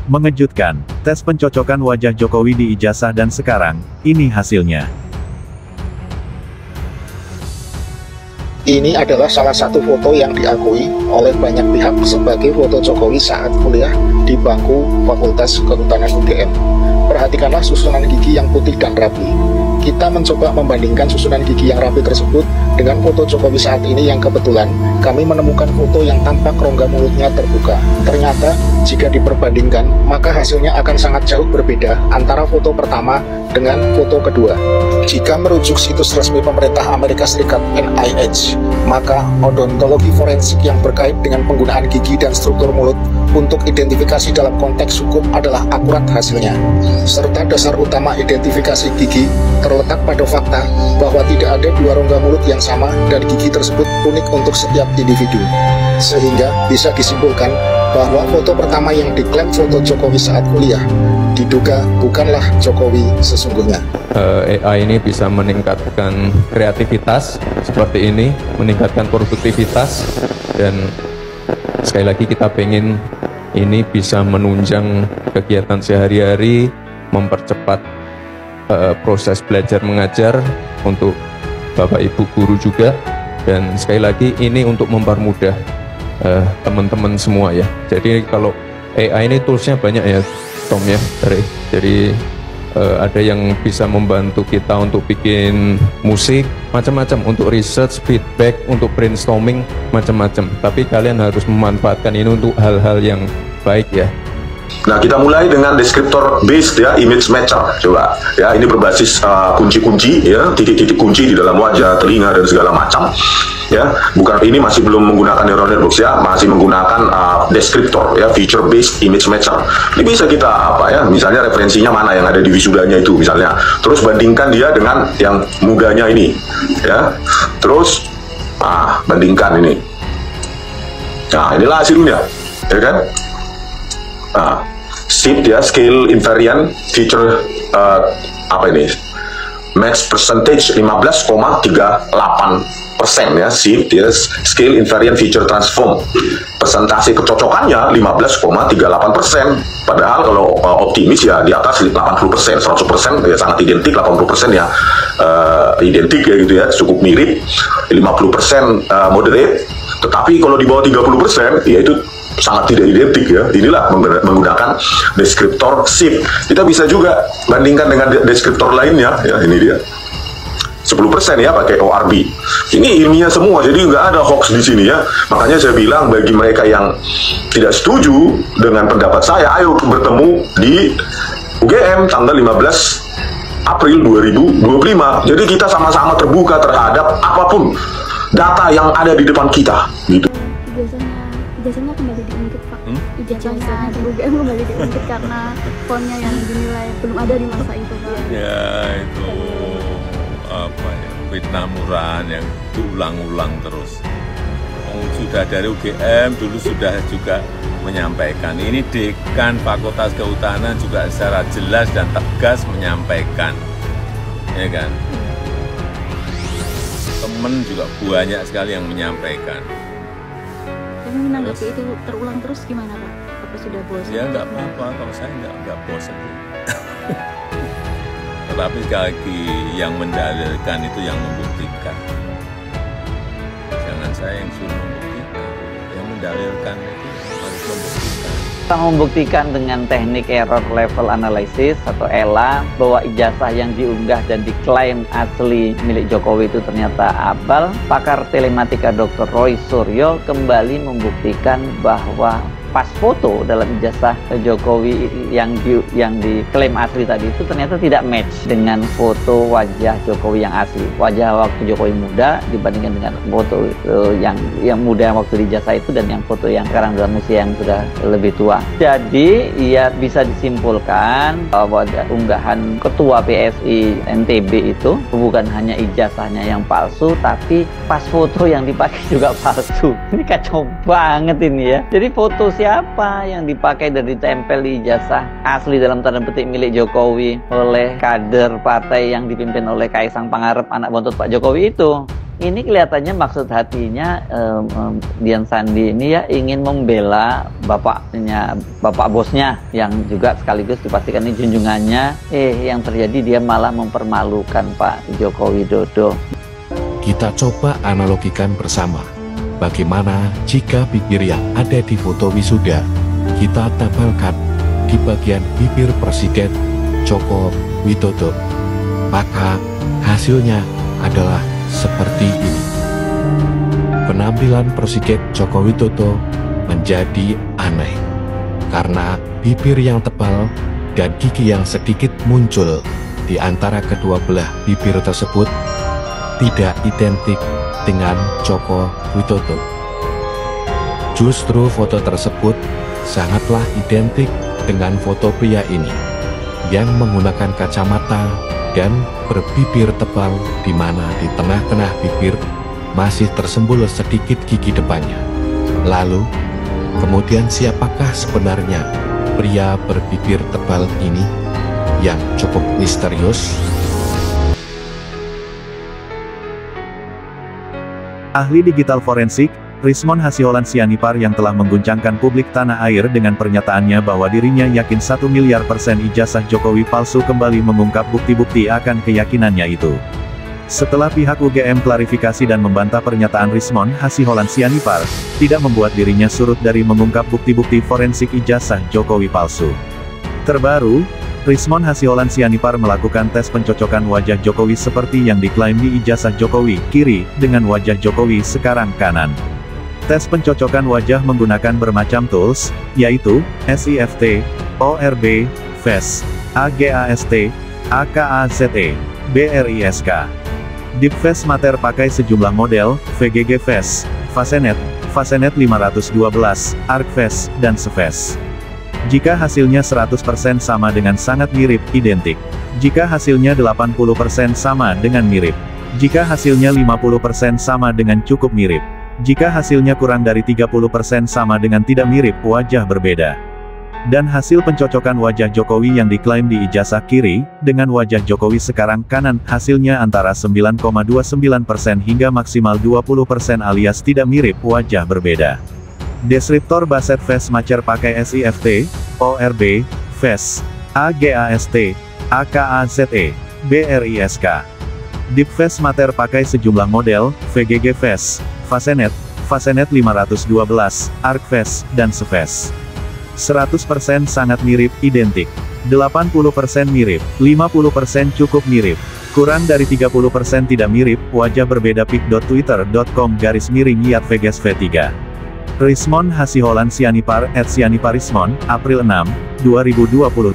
Mengejutkan, tes pencocokan wajah Jokowi di ijazah dan sekarang, ini hasilnya. Ini adalah salah satu foto yang diakui oleh banyak pihak sebagai foto Jokowi saat kuliah di bangku Fakultas Kehutanan UGM. Perhatikanlah susunan gigi yang putih dan rapi. Kita mencoba membandingkan susunan gigi yang rapi tersebut dengan foto Jokowi saat ini yang kebetulan kami menemukan foto yang tampak rongga mulutnya terbuka. Ternyata jika diperbandingkan maka hasilnya akan sangat jauh berbeda antara foto pertama dengan foto kedua. Jika merujuk situs resmi pemerintah Amerika Serikat NIH, maka odontologi forensik yang berkait dengan penggunaan gigi dan struktur mulut untuk identifikasi dalam konteks hukum adalah akurat hasilnya. Serta dasar utama identifikasi gigi terletak pada fakta bahwa tidak ada dua rongga mulut yang sama dan gigi tersebut unik untuk setiap individu. Sehingga bisa disimpulkan bahwa foto pertama yang diklaim foto Jokowi saat kuliah diduga bukanlah Jokowi sesungguhnya. AI ini bisa meningkatkan kreativitas seperti ini, meningkatkan produktivitas, dan sekali lagi kita pengen ini bisa menunjang kegiatan sehari-hari, mempercepat proses belajar mengajar untuk Bapak Ibu guru juga, dan sekali lagi ini untuk mempermudah teman-teman semua ya. Jadi kalau AI ini toolsnya banyak ya Tom ya, jadi ada yang bisa membantu kita untuk bikin musik, macam-macam, untuk research, feedback, untuk brainstorming, macam-macam. Tapi kalian harus memanfaatkan ini untuk hal-hal yang baik ya. Nah, kita mulai dengan deskriptor based ya, image matcher. Coba ya, ini berbasis kunci-kunci ya, titik-titik kunci di dalam wajah, telinga dan segala macam. Ya, bukan, ini masih belum menggunakan neural networks ya, masih menggunakan deskriptor ya, feature based image matcher. Ini bisa kita apa ya, misalnya referensinya mana yang ada di wisudanya itu misalnya, terus bandingkan dia dengan yang mudanya ini ya, terus bandingkan ini. Nah, inilah hasilnya ya kan. SIP ya, scale invariant feature apa ini, match percentage 15,38% ya, SIP ya, scale invariant feature transform, persentase kecocokannya 15,38%, padahal kalau optimis ya di atas 80%, 100% ya sangat identik, 80% ya identik ya gitu ya, cukup mirip, 50% moderate, tetapi kalau di bawah 30% ya itu sangat tidak identik ya. Inilah menggunakan deskriptor SIP. Kita bisa juga bandingkan dengan deskriptor lainnya ya, ini dia 10% ya pakai ORB. Ini ilmiah semua, jadi nggak ada hoax di sini ya. Makanya saya bilang bagi mereka yang tidak setuju dengan pendapat saya, ayo bertemu di UGM tanggal 15 April 2025. Jadi kita sama-sama terbuka terhadap apapun data yang ada di depan kita gitu. Ijazahnya kembali diungkit Pak. Ijazahnya di UGM kembali diungkit karena ponnya yang dinilai belum ada di masa itu Pak. Ya itu apa ya, fitnah murahan yang diulang-ulang terus. Sudah dari UGM dulu sudah juga menyampaikan, ini dekan Fakultas Kehutanan juga secara jelas dan tegas menyampaikan, ya kan. Temen juga banyak sekali yang menyampaikan. Menanggapi itu terulang terus gimana Pak? Apa sudah bosan? Ya nggak apa-apa, kalau saya nggak bosan. Tetapi sekali lagi yang mendalilkan itu yang membuktikan. Jangan saya yang suruh membuktikan, yang mendalilkan itu harus membuktikan. Kita membuktikan dengan teknik error level analysis atau ELA bahwa ijazah yang diunggah dan diklaim asli milik Jokowi itu ternyata abal. Pakar telematika Dr. Roy Suryo kembali membuktikan bahwa pas foto dalam ijazah Jokowi yang diklaim asli tadi itu ternyata tidak match dengan foto wajah Jokowi yang asli. Wajah waktu Jokowi muda dibandingkan dengan foto yang muda waktu di ijazah itu dan yang foto yang sekarang dalam usia yang sudah lebih tua. Jadi ya bisa disimpulkan bahwa unggahan Ketua PSI NTB itu bukan hanya ijazahnya yang palsu, tapi pas foto yang dipakai juga palsu. Ini kacau banget ini ya. Jadi foto siapa yang dipakai dan ditempel di ijazah asli dalam tanda petik milik Jokowi oleh kader partai yang dipimpin oleh Kaisang Pangarep, anak bontot Pak Jokowi itu? Ini kelihatannya maksud hatinya Dian Sandi ini ya ingin membela bapak bosnya yang juga sekaligus dipastikan ini junjungannya. Yang terjadi dia malah mempermalukan Pak Joko Widodo. Kita coba analogikan bersama. Bagaimana jika bibir yang ada di foto wisuda kita tempelkan di bagian bibir Presiden Joko Widodo? Maka hasilnya adalah seperti ini. Penampilan Presiden Joko Widodo menjadi aneh karena bibir yang tebal dan gigi yang sedikit muncul di antara kedua belah bibir tersebut tidak identik dengan Joko Widodo. Justru foto tersebut sangatlah identik dengan foto pria ini yang menggunakan kacamata dan berbibir tebal, di mana di tengah-tengah bibir masih tersembul sedikit gigi depannya. Lalu, kemudian siapakah sebenarnya pria berbibir tebal ini yang cukup misterius? Ahli digital forensik, Rismon Hasiholaun Sianipar yang telah mengguncangkan publik tanah air dengan pernyataannya bahwa dirinya yakin 1 miliar % ijazah Jokowi palsu kembali mengungkap bukti-bukti akan keyakinannya itu. Setelah pihak UGM klarifikasi dan membantah pernyataan Rismon Hasiholaun Sianipar, tidak membuat dirinya surut dari mengungkap bukti-bukti forensik ijazah Jokowi palsu. Terbaru, Rismon Hasiholaun Sianipar melakukan tes pencocokan wajah Jokowi seperti yang diklaim di ijazah Jokowi kiri dengan wajah Jokowi sekarang kanan. Tes pencocokan wajah menggunakan bermacam tools, yaitu SIFT, ORB, FACE, AGAST, AKAZE, BRISK. Deep Face Matter pakai sejumlah model, VGG Face, Facenet, Facenet 512, ArcFace, dan SFace. Jika hasilnya 100% sama dengan sangat mirip, identik. Jika hasilnya 80% sama dengan mirip. Jika hasilnya 50% sama dengan cukup mirip. Jika hasilnya kurang dari 30% sama dengan tidak mirip, wajah berbeda. Dan hasil pencocokan wajah Jokowi yang diklaim di ijazah kiri, dengan wajah Jokowi sekarang kanan, hasilnya antara 9,29% hingga maksimal 20% alias tidak mirip, wajah berbeda. Deskriptor Baset Face Matcher pakai SIFT, ORB, FACE, AGAST, AKAZE, BRISK. Deep Face Matter pakai sejumlah model, VGG Face, Facenet, Facenet 512, ArcFace, dan SFace. 100% sangat mirip, identik. 80% mirip, 50% cukup mirip. Kurang dari 30% tidak mirip, wajah berbeda pic.twitter.com/@vegasv3. Rismon Hasiholaun Sianipar @sianiparismon, April 6, 2020.